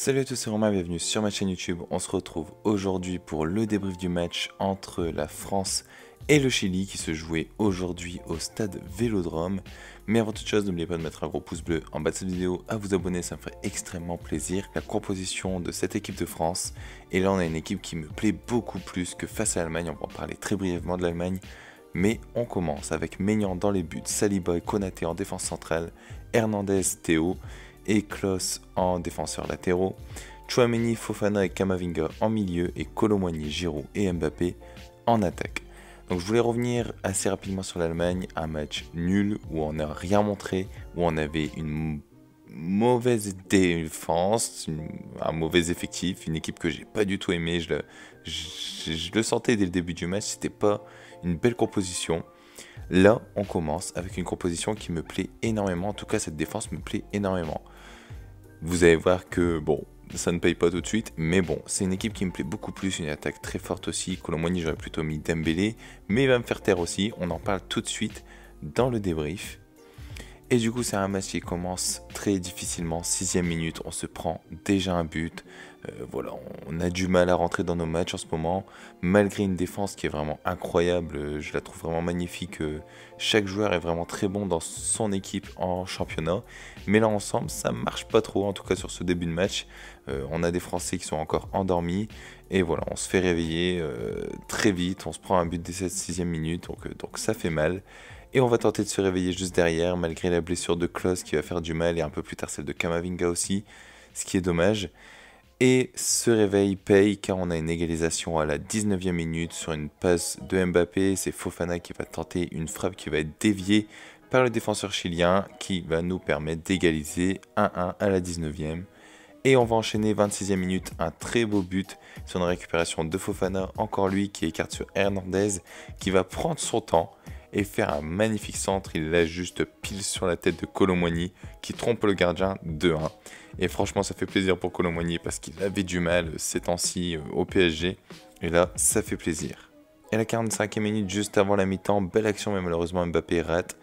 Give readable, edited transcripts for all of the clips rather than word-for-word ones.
Salut à tous, c'est Romain, bienvenue sur ma chaîne YouTube. On se retrouve aujourd'hui pour le débrief du match entre la France et le Chili qui se jouait aujourd'hui au stade Vélodrome. Mais avant toute chose, n'oubliez pas de mettre un gros pouce bleu en bas de cette vidéo, à vous abonner, ça me ferait extrêmement plaisir. La composition de cette équipe de France, et là on a une équipe qui me plaît beaucoup plus que face à l'Allemagne. On va en parler très brièvement de l'Allemagne. Mais on commence avec Maignan dans les buts, Saliba et Konaté en défense centrale, Hernandez, Théo et Klose en défenseurs latéraux, Tchouaméni, Fofana et Camavinga en milieu et Kolo Muani, Giroud et Mbappé en attaque. Donc je voulais revenir assez rapidement sur l'Allemagne, un match nul où on n'a rien montré, où on avait une mauvaise défense, un mauvais effectif, une équipe que j'ai pas du tout aimé, je le sentais dès le début du match, c'était pas une belle composition. Là, on commence avec une composition qui me plaît énormément, en tout cas cette défense me plaît énormément. Vous allez voir que, bon, ça ne paye pas tout de suite, mais bon, c'est une équipe qui me plaît beaucoup plus, une attaque très forte aussi. Kolo Muani, j'aurais plutôt mis Dembélé, mais il va me faire taire aussi, on en parle tout de suite dans le débrief. Et du coup, c'est un match qui commence très difficilement, 6ème minute, on se prend déjà un but. Voilà, on a du mal à rentrer dans nos matchs en ce moment, malgré une défense qui est vraiment incroyable, je la trouve vraiment magnifique. Chaque joueur est vraiment très bon dans son équipe en championnat, mais là ensemble, ça marche pas trop, en tout cas sur ce début de match. On a des Français qui sont encore endormis, et voilà, on se fait réveiller très vite, on se prend un but dès cette 6ème minute, donc ça fait mal. Et on va tenter de se réveiller juste derrière, malgré la blessure de Klose qui va faire du mal, et un peu plus tard celle de Camavinga aussi, ce qui est dommage. Et ce réveil paye car on a une égalisation à la 19ème minute sur une passe de Mbappé. C'est Fofana qui va tenter une frappe qui va être déviée par le défenseur chilien qui va nous permettre d'égaliser 1-1 à la 19ème. Et on va enchaîner 26ème minute, un très beau but sur une récupération de Fofana, encore lui qui écarte sur Hernandez, qui va prendre son temps et faire un magnifique centre. Il l'a juste pile sur la tête de Kolo Muani qui trompe le gardien 2-1. Et franchement, ça fait plaisir pour Kolo Muani parce qu'il avait du mal ces temps-ci au PSG. Et là, ça fait plaisir. Et la 45e minute, juste avant la mi-temps, belle action, mais malheureusement Mbappé rate.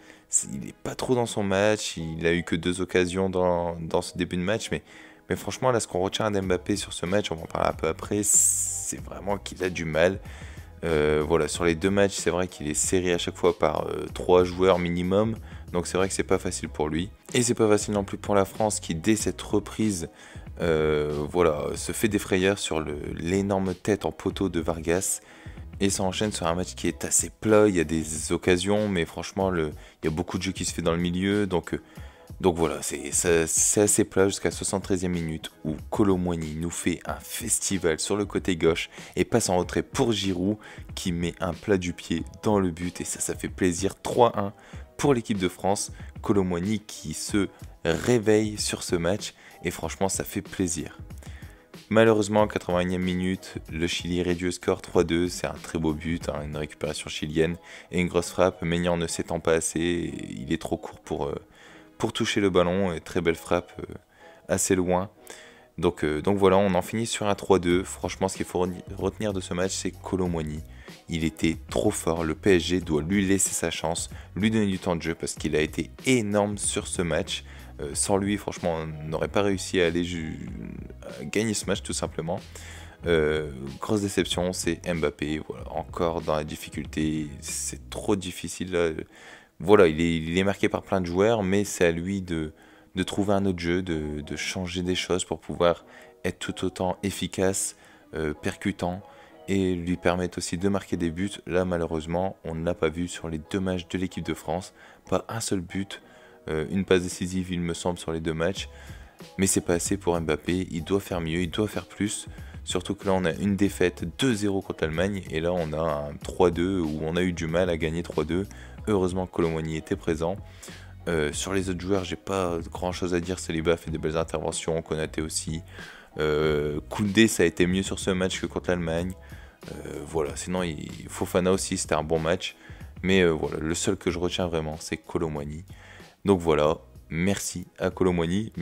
Il n'est pas trop dans son match, il a eu que 2 occasions dans ce début de match, mais franchement, là, ce qu'on retient d'Mbappé sur ce match, on va en parler un peu après, c'est vraiment qu'il a du mal. Voilà, sur les 2 matchs, c'est vrai qu'il est serré à chaque fois par 3 joueurs minimum, donc c'est vrai que c'est pas facile pour lui. Et c'est pas facile non plus pour la France qui, dès cette reprise, voilà, se fait des frayeurs sur l'énorme tête en poteau de Vargas. Et ça enchaîne sur un match qui est assez plat, il y a des occasions, mais franchement, il y a beaucoup de jeux qui se fait dans le milieu, donc voilà, c'est assez plat jusqu'à 73e minute où Kolo Muani nous fait un festival sur le côté gauche et passe en retrait pour Giroud qui met un plat du pied dans le but, et ça fait plaisir. 3-1 pour l'équipe de France, Kolo Muani qui se réveille sur ce match et franchement ça fait plaisir. Malheureusement, en 81e minute, le Chili réduit le score 3-2, c'est un très beau but, hein, une récupération chilienne et une grosse frappe. Maignan ne s'étend pas assez, il est trop court pour toucher le ballon, et très belle frappe assez loin. Donc voilà, on en finit sur un 3-2. Franchement, ce qu'il faut retenir de ce match, c'est Kolo Muani. Il était trop fort, le PSG doit lui laisser sa chance, lui donner du temps de jeu parce qu'il a été énorme sur ce match. Sans lui, franchement, on n'aurait pas réussi à gagner ce match tout simplement. Grosse déception, c'est Mbappé, voilà, encore dans la difficulté, c'est trop difficile là. Voilà, il est marqué par plein de joueurs, mais c'est à lui de trouver un autre jeu, de changer des choses pour pouvoir être tout autant efficace, percutant, et lui permettre aussi de marquer des buts. Là, malheureusement, on ne l'a pas vu sur les 2 matchs de l'équipe de France. Pas un seul but, une passe décisive, il me semble, sur les 2 matchs. Mais c'est pas assez pour Mbappé, il doit faire mieux, il doit faire plus. Surtout que là, on a une défaite 2-0 contre l'Allemagne, et là, on a un 3-2 où on a eu du mal à gagner 3-2. Heureusement que Kolo Muani était présent. Sur les autres joueurs, j'ai pas grand chose à dire. Saliba fait de belles interventions, Konaté aussi. Koundé, ça a été mieux sur ce match que contre l'Allemagne. Voilà, sinon Fofana aussi, c'était un bon match. Mais voilà, le seul que je retiens vraiment, c'est Kolo Muani. Donc voilà, merci à Kolo Muani.